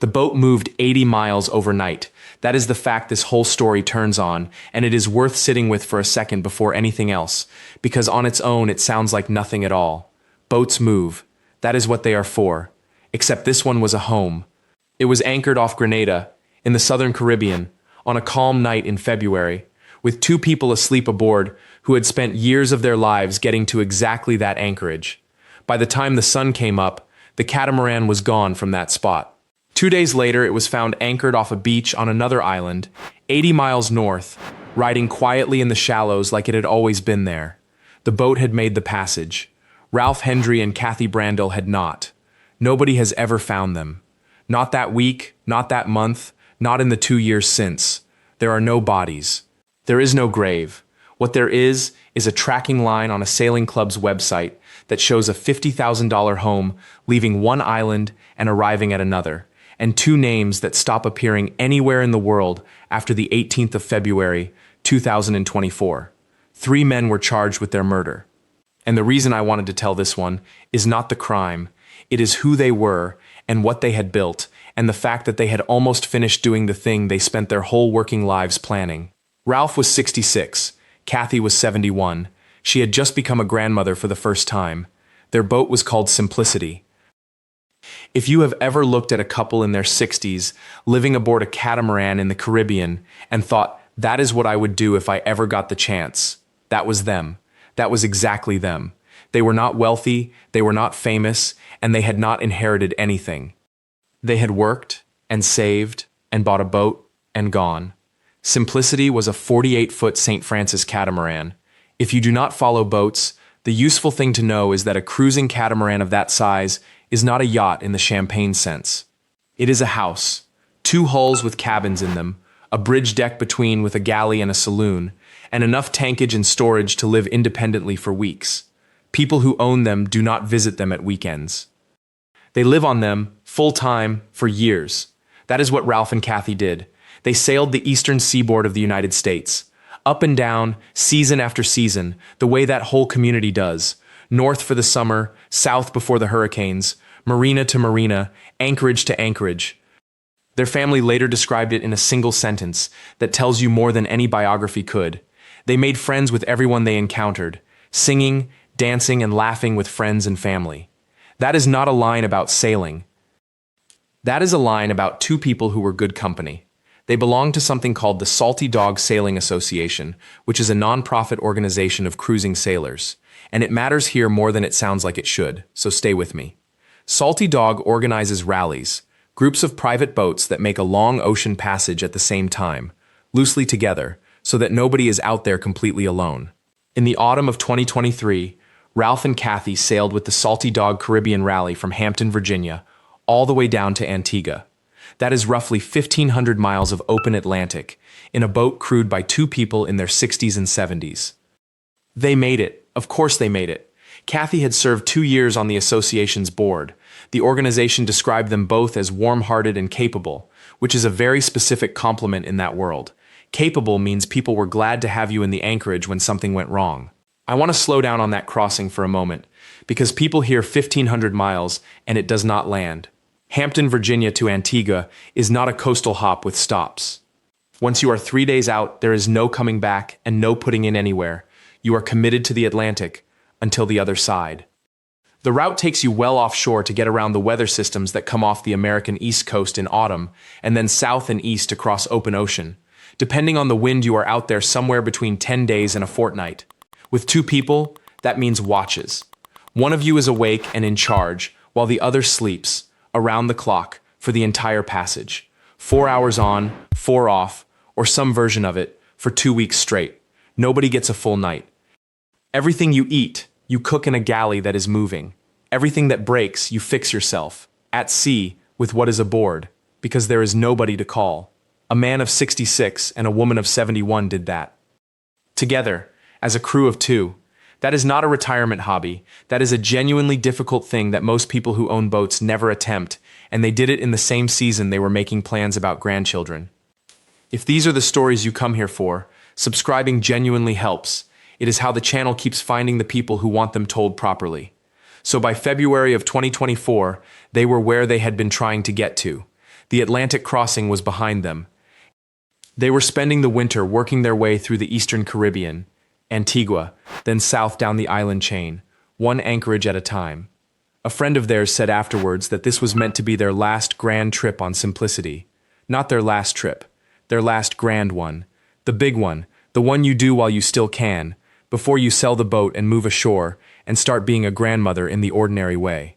The boat moved 80 miles overnight. That is the fact this whole story turns on, and it is worth sitting with for a second before anything else, because on its own it sounds like nothing at all. Boats move. That is what they are for. Except this one was a home. It was anchored off Grenada, in the southern Caribbean, on a calm night in February, with two people asleep aboard who had spent years of their lives getting to exactly that anchorage. By the time the sun came up, the catamaran was gone from that spot. 2 days later, it was found anchored off a beach on another island, 80 miles north, riding quietly in the shallows like it had always been there. The boat had made the passage. Ralph Hendry and Kathy Brandel had not. Nobody has ever found them. Not that week, not that month, not in the 2 years since. There are no bodies. There is no grave. What there is a tracking line on a sailing club's website that shows a $50,000 home leaving one island and arriving at another, and two names that stop appearing anywhere in the world after the 18th of February, 2024. 3 men were charged with their murder. And the reason I wanted to tell this one is not the crime. It is who they were and what they had built, and the fact that they had almost finished doing the thing they spent their whole working lives planning. Ralph was 66. Kathy was 71. She had just become a grandmother for the first time. Their boat was called Simplicity. If you have ever looked at a couple in their 60s living aboard a catamaran in the Caribbean and thought, that is what I would do if I ever got the chance, that was them. That was exactly them. They were not wealthy, they were not famous, and they had not inherited anything. They had worked and saved and bought a boat and gone. Simplicity was a 48-foot St. Francis catamaran. If you do not follow boats, the useful thing to know is that a cruising catamaran of that size is not a yacht in the champagne sense. It is a house, 2 hulls with cabins in them, a bridge deck between with a galley and a saloon, and enough tankage and storage to live independently for weeks. People who own them do not visit them at weekends. They live on them, full-time, for years. That is what Ralph and Kathy did. They sailed the eastern seaboard of the United States, up and down, season after season, the way that whole community does. North for the summer, south before the hurricanes, marina to marina, Anchorage to Anchorage. Their family later described it in a single sentence that tells you more than any biography could. They made friends with everyone they encountered, singing, dancing, and laughing with friends and family. That is not a line about sailing. That is a line about 2 people who were good company. They belong to something called the Salty Dog Sailing Association, which is a non-profit organization of cruising sailors. And it matters here more than it sounds like it should, so stay with me. Salty Dog organizes rallies, groups of private boats that make a long ocean passage at the same time, loosely together, so that nobody is out there completely alone. In the autumn of 2023, Ralph and Kathy sailed with the Salty Dog Caribbean Rally from Hampton, Virginia, all the way down to Antigua. That is roughly 1,500 miles of open Atlantic, in a boat crewed by 2 people in their 60s and 70s. They made it. Of course they made it. Kathy had served 2 years on the association's board. The organization described them both as warm-hearted and capable, which is a very specific compliment in that world. Capable means people were glad to have you in the anchorage when something went wrong. I want to slow down on that crossing for a moment, because people hear 1,500 miles and it does not land. Hampton, Virginia to Antigua is not a coastal hop with stops. Once you are 3 days out, there is no coming back and no putting in anywhere. You are committed to the Atlantic until the other side. The route takes you well offshore to get around the weather systems that come off the American East Coast in autumn, and then south and east across open ocean. Depending on the wind, you are out there somewhere between 10 days and a fortnight. With 2 people, that means watches. One of you is awake and in charge, while the other sleeps, around the clock, for the entire passage. 4 hours on, 4 off, or some version of it, for 2 weeks straight. Nobody gets a full night. Everything you eat, you cook in a galley that is moving. Everything that breaks, you fix yourself, at sea, with what is aboard, because there is nobody to call. A man of 66 and a woman of 71 did that. Together, as a crew of 2. That is not a retirement hobby. That is a genuinely difficult thing that most people who own boats never attempt, and they did it in the same season they were making plans about grandchildren. If these are the stories you come here for, subscribing genuinely helps. It is how the channel keeps finding the people who want them told properly. So by February of 2024, they were where they had been trying to get to. The Atlantic crossing was behind them. They were spending the winter working their way through the eastern Caribbean, Antigua, then south down the island chain, one anchorage at a time. A friend of theirs said afterwards that this was meant to be their last grand trip on Simplicity. Not their last trip, their last grand one. The big one, the one you do while you still can, before you sell the boat and move ashore and start being a grandmother in the ordinary way.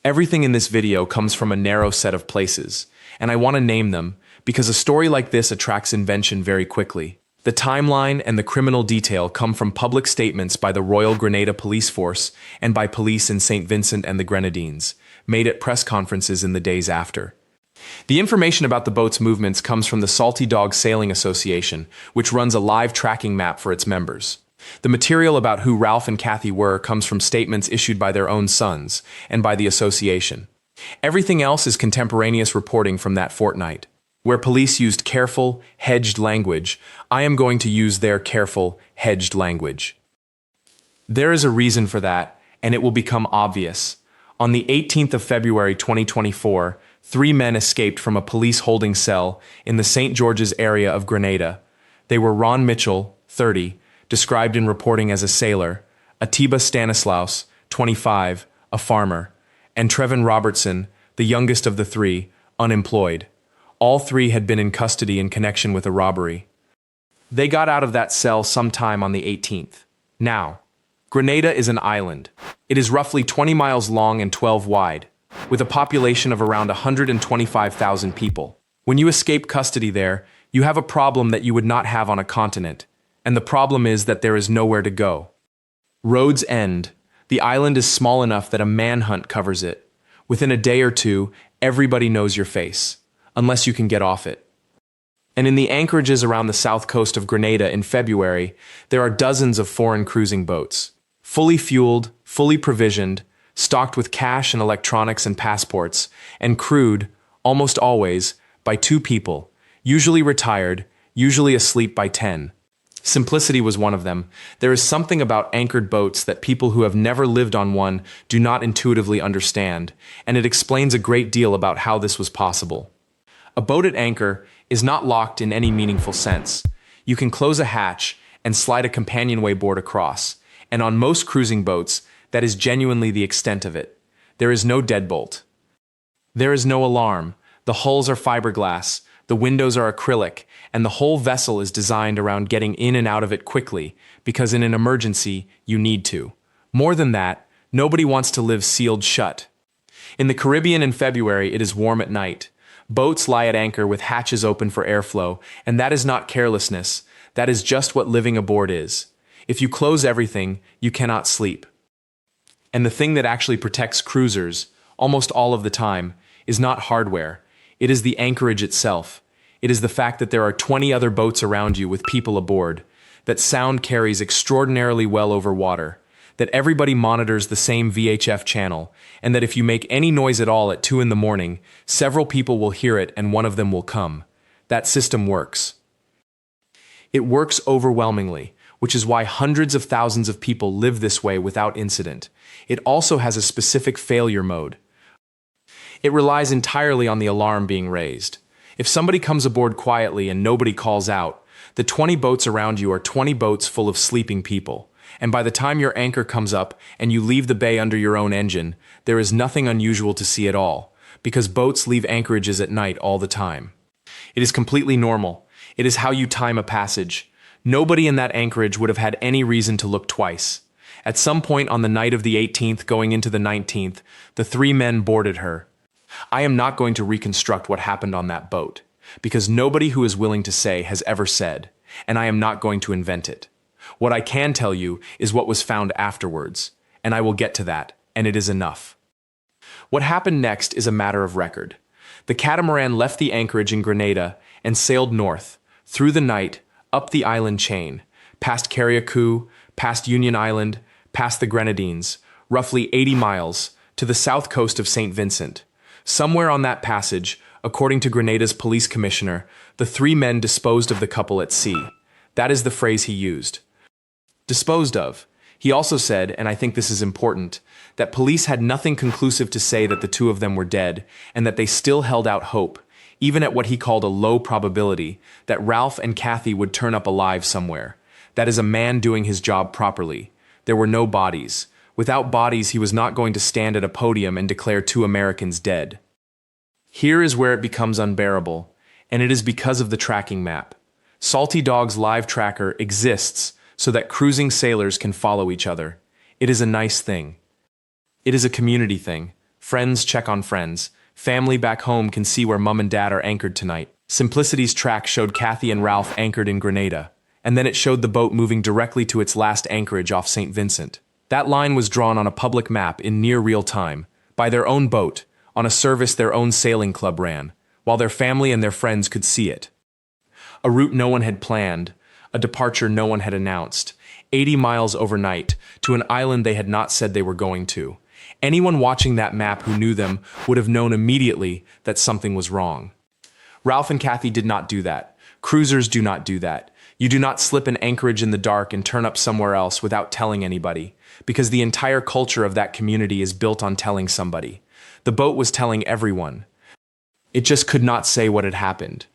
Everything in this video comes from a narrow set of places, and I want to name them because a story like this attracts invention very quickly. The timeline and the criminal detail come from public statements by the Royal Grenada Police Force and by police in St. Vincent and the Grenadines, made at press conferences in the days after. The information about the boat's movements comes from the Salty Dog Sailing Association, which runs a live tracking map for its members. The material about who Ralph and Kathy were comes from statements issued by their own sons and by the association. Everything else is contemporaneous reporting from that fortnight. Where police used careful, hedged language, I am going to use their careful, hedged language. There is a reason for that, and it will become obvious. On the 18th of February 2024, 3 men escaped from a police holding cell in the St. George's area of Grenada. They were Ron Mitchell, 30, described in reporting as a sailor, Atiba Stanislaus, 25, a farmer, and Trevin Robertson, the youngest of the 3, unemployed. All 3 had been in custody in connection with a robbery. They got out of that cell sometime on the 18th. Now, Grenada is an island. It is roughly 20 miles long and 12 wide, with a population of around 125,000 people. When you escape custody there, you have a problem that you would not have on a continent, and the problem is that there is nowhere to go. Roads end. The island is small enough that a manhunt covers it. Within a day or two, everybody knows your face, unless you can get off it. And in the anchorages around the south coast of Grenada in February, there are dozens of foreign cruising boats, fully fueled, fully provisioned, stocked with cash and electronics and passports, and crewed, almost always, by 2 people, usually retired, usually asleep by 10. Simplicity was one of them. There is something about anchored boats that people who have never lived on one do not intuitively understand, and it explains a great deal about how this was possible. A boat at anchor is not locked in any meaningful sense. You can close a hatch and slide a companionway board across, and on most cruising boats, that is genuinely the extent of it. There is no deadbolt. There is no alarm. The hulls are fiberglass, the windows are acrylic, and the whole vessel is designed around getting in and out of it quickly, because in an emergency, you need to. More than that, nobody wants to live sealed shut. In the Caribbean in February, it is warm at night. Boats lie at anchor with hatches open for airflow, and that is not carelessness. That is just what living aboard is. If you close everything, you cannot sleep. And the thing that actually protects cruisers, almost all of the time, is not hardware. It is the anchorage itself. It is the fact that there are 20 other boats around you with people aboard, that sound carries extraordinarily well over water, that everybody monitors the same VHF channel, and that if you make any noise at all at 2 in the morning, several people will hear it and one of them will come. That system works. It works overwhelmingly, which is why hundreds of thousands of people live this way without incident. It also has a specific failure mode. It relies entirely on the alarm being raised. If somebody comes aboard quietly and nobody calls out, the 20 boats around you are 20 boats full of sleeping people. And by the time your anchor comes up and you leave the bay under your own engine, there is nothing unusual to see at all, because boats leave anchorages at night all the time. It is completely normal. It is how you time a passage. Nobody in that anchorage would have had any reason to look twice. At some point on the night of the 18th going into the 19th, the 3 men boarded her. I am not going to reconstruct what happened on that boat, because nobody who is willing to say has ever said, and I am not going to invent it. What I can tell you is what was found afterwards, and I will get to that, and it is enough. What happened next is a matter of record. The catamaran left the anchorage in Grenada and sailed north, through the night, up the island chain, past Carriacou, past Union Island, past the Grenadines, roughly 80 miles, to the south coast of St. Vincent. Somewhere on that passage, according to Grenada's police commissioner, the 3 men disposed of the couple at sea. That is the phrase he used. Disposed of. He also said, and I think this is important, that police had nothing conclusive to say that the two of them were dead, and that they still held out hope, even at what he called a low probability, that Ralph and Kathy would turn up alive somewhere. That is a man doing his job properly. There were no bodies. Without bodies, he was not going to stand at a podium and declare two Americans dead. Here is where it becomes unbearable, and it is because of the tracking map. Salty Dog's live tracker exists so that cruising sailors can follow each other. It is a nice thing. It is a community thing. Friends check on friends. Family back home can see where mom and dad are anchored tonight. Simplicity's track showed Kathy and Ralph anchored in Grenada, and then it showed the boat moving directly to its last anchorage off St. Vincent. That line was drawn on a public map in near real time, by their own boat, on a service their own sailing club ran, while their family and their friends could see it. A route no one had planned, a departure no one had announced, 80 miles overnight to an island they had not said they were going to. Anyone watching that map who knew them would have known immediately that something was wrong. Ralph and Kathy did not do that. Cruisers do not do that. You do not slip an anchorage in the dark and turn up somewhere else without telling anybody, because the entire culture of that community is built on telling somebody. The boat was telling everyone. It just could not say what had happened.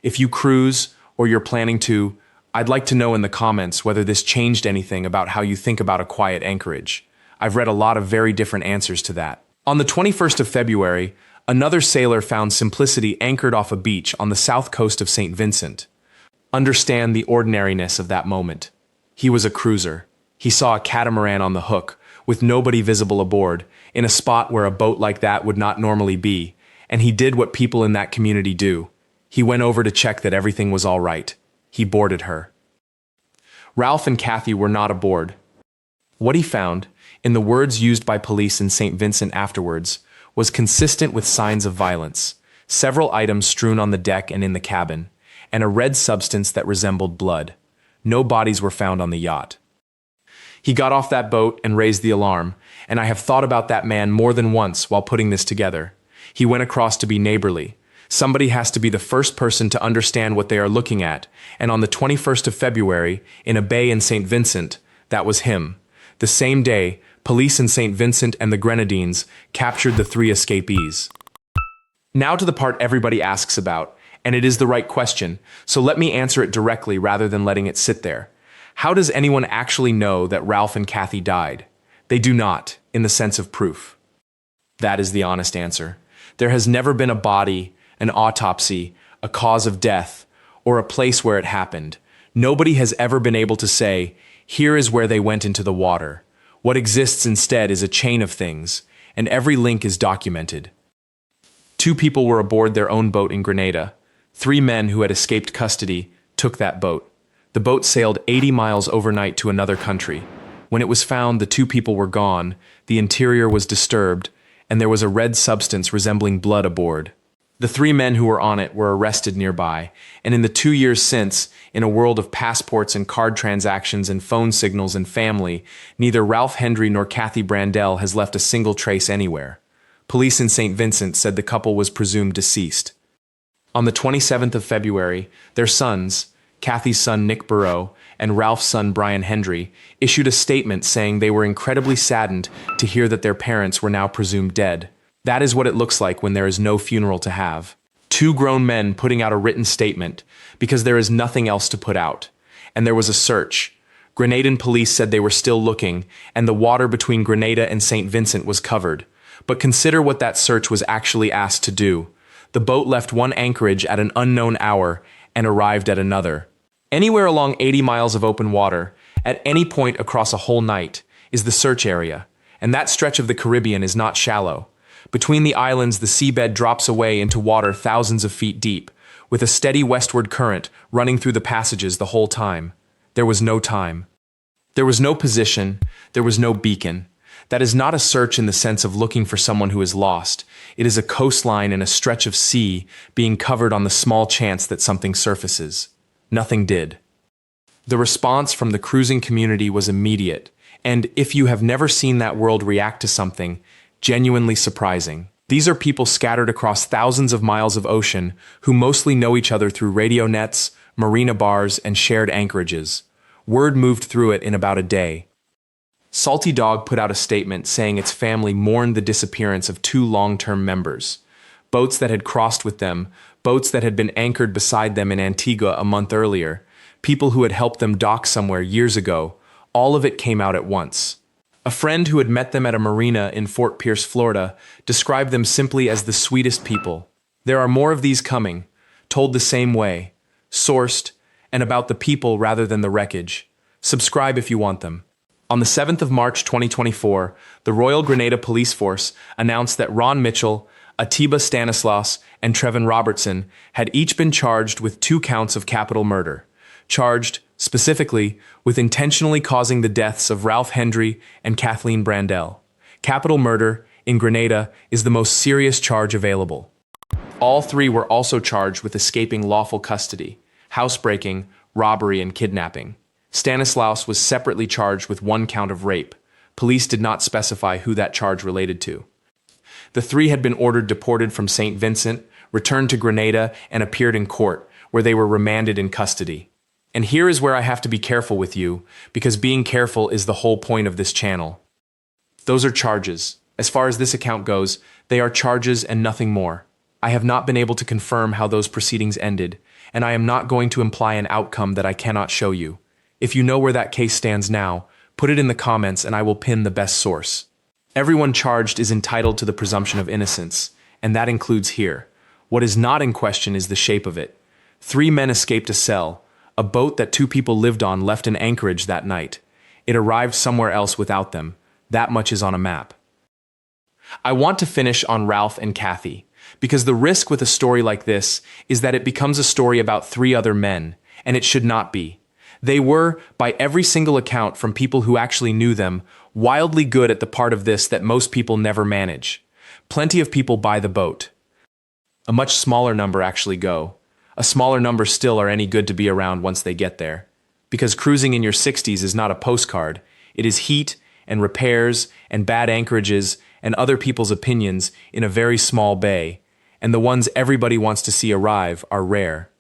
If you cruise, or you're planning to, I'd like to know in the comments whether this changed anything about how you think about a quiet anchorage. I've read a lot of very different answers to that. On the 21st of February, another sailor found Simplicity anchored off a beach on the south coast of St. Vincent. Understand the ordinariness of that moment. He was a cruiser. He saw a catamaran on the hook, with nobody visible aboard, in a spot where a boat like that would not normally be, and he did what people in that community do. He went over to check that everything was all right. He boarded her. Ralph and Kathy were not aboard. What he found, in the words used by police in St. Vincent afterwards, was consistent with signs of violence, several items strewn on the deck and in the cabin, and a red substance that resembled blood. No bodies were found on the yacht. He got off that boat and raised the alarm, and I have thought about that man more than once while putting this together. He went across to be neighborly. Somebody has to be the first person to understand what they are looking at, and on the 21st of February, in a bay in St. Vincent, that was him. The same day, police in St. Vincent and the Grenadines captured the 3 escapees. Now to the part everybody asks about, and it is the right question, so let me answer it directly rather than letting it sit there. How does anyone actually know that Ralph and Kathy died? They do not, in the sense of proof. That is the honest answer. There has never been a body, an autopsy, a cause of death, or a place where it happened. Nobody has ever been able to say, here is where they went into the water. What exists instead is a chain of things, and every link is documented. 2 people were aboard their own boat in Grenada. 3 men who had escaped custody took that boat. The boat sailed 80 miles overnight to another country. When it was found the 2 people were gone, the interior was disturbed, and there was a red substance resembling blood aboard. The 3 men who were on it were arrested nearby, and in the 2 years since, in a world of passports and card transactions and phone signals and family, neither Ralph Hendry nor Kathy Brandel has left a single trace anywhere. Police in St. Vincent said the couple was presumed deceased. On the 27th of February, their sons, Kathy's son Nick Burrow and Ralph's son Brian Hendry, issued a statement saying they were incredibly saddened to hear that their parents were now presumed dead. That is what it looks like when there is no funeral to have. 2 grown men putting out a written statement, because there is nothing else to put out. And there was a search. Grenadan police said they were still looking, and the water between Grenada and St. Vincent was covered. But consider what that search was actually asked to do. The boat left one anchorage at an unknown hour and arrived at another. Anywhere along 80 miles of open water, at any point across a whole night, is the search area, and that stretch of the Caribbean is not shallow. Between the islands, the seabed drops away into water thousands of feet deep, with a steady westward current running through the passages the whole time. There was no time. There was no position. There was no beacon. That is not a search in the sense of looking for someone who is lost. It is a coastline and a stretch of sea being covered on the small chance that something surfaces. Nothing did. The response from the cruising community was immediate, and if you have never seen that world react to something, genuinely surprising. These are people scattered across thousands of miles of ocean who mostly know each other through radio nets, marina bars, and shared anchorages. Word moved through it in about a day. Salty Dog put out a statement saying its family mourned the disappearance of two long-term members. Boats that had crossed with them, boats that had been anchored beside them in Antigua a month earlier, people who had helped them dock somewhere years ago, all of it came out at once. A friend who had met them at a marina in Fort Pierce, Florida, described them simply as the sweetest people. There are more of these coming, told the same way, sourced, and about the people rather than the wreckage. Subscribe if you want them. On the 7th of March 2024, the Royal Grenada Police Force announced that Ron Mitchell, Atiba Stanislaus, and Trevin Robertson had each been charged with 2 counts of capital murder, charged, specifically, with intentionally causing the deaths of Ralph Hendry and Kathleen Brandel. Capital murder, in Grenada, is the most serious charge available. All 3 were also charged with escaping lawful custody, housebreaking, robbery, and kidnapping. Stanislaus was separately charged with 1 count of rape. Police did not specify who that charge related to. The 3 had been ordered deported from St. Vincent, returned to Grenada, and appeared in court, where they were remanded in custody. And here is where I have to be careful with you, because being careful is the whole point of this channel. Those are charges. As far as this account goes, they are charges and nothing more. I have not been able to confirm how those proceedings ended, and I am not going to imply an outcome that I cannot show you. If you know where that case stands now, put it in the comments and I will pin the best source. Everyone charged is entitled to the presumption of innocence, and that includes here. What is not in question is the shape of it. 3 men escaped a cell. A boat that 2 people lived on left in Anchorage that night. It arrived somewhere else without them. That much is on a map. I want to finish on Ralph and Kathy, because the risk with a story like this is that it becomes a story about 3 other men, and it should not be. They were, by every single account from people who actually knew them, wildly good at the part of this that most people never manage. Plenty of people buy the boat. A much smaller number actually go. A smaller number still are any good to be around once they get there. Because cruising in your 60s is not a postcard. It is heat and repairs and bad anchorages and other people's opinions in a very small bay, and the ones everybody wants to see arrive are rare.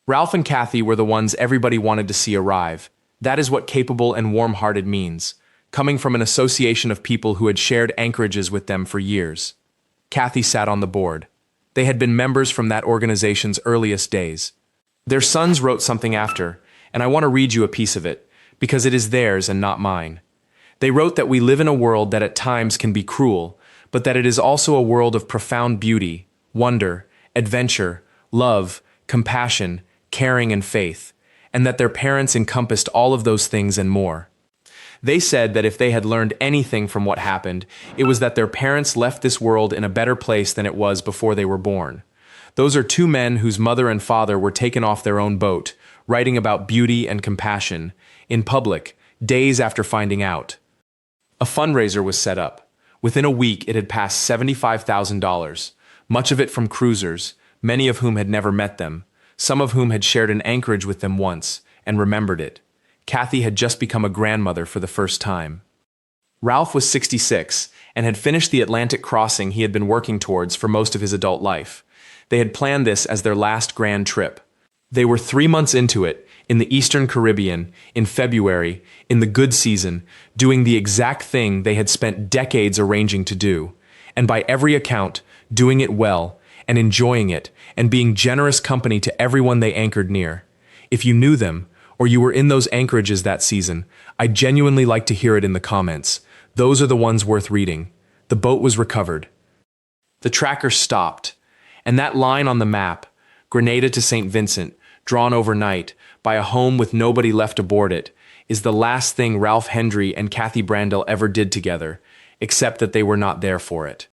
Ralph and Kathy were the ones everybody wanted to see arrive. That is what capable and warm-hearted means, coming from an association of people who had shared anchorages with them for years. Kathy sat on the board. They had been members from that organization's earliest days. Their sons wrote something after, and I want to read you a piece of it, because it is theirs and not mine. They wrote that we live in a world that at times can be cruel, but that it is also a world of profound beauty, wonder, adventure, love, compassion, caring, and faith, and that their parents encompassed all of those things and more. They said that if they had learned anything from what happened, it was that their parents left this world in a better place than it was before they were born. Those are 2 men whose mother and father were taken off their own boat, writing about beauty and compassion, in public, days after finding out. A fundraiser was set up. Within a week, it had passed $75,000, much of it from cruisers, many of whom had never met them, some of whom had shared an anchorage with them once, and remembered it. Kathy had just become a grandmother for the first time. Ralph was 66, and had finished the Atlantic crossing he had been working towards for most of his adult life. They had planned this as their last grand trip. They were 3 months into it, in the Eastern Caribbean, in February, in the good season, doing the exact thing they had spent decades arranging to do, and by every account, doing it well, and enjoying it, and being generous company to everyone they anchored near. If you knew them, or you were in those anchorages that season, I'd genuinely like to hear it in the comments. Those are the ones worth reading. The boat was recovered. The tracker stopped, and that line on the map, Grenada to St. Vincent, drawn overnight, by a home with nobody left aboard it, is the last thing Ralph Hendry and Kathy Brandel ever did together, except that they were not there for it.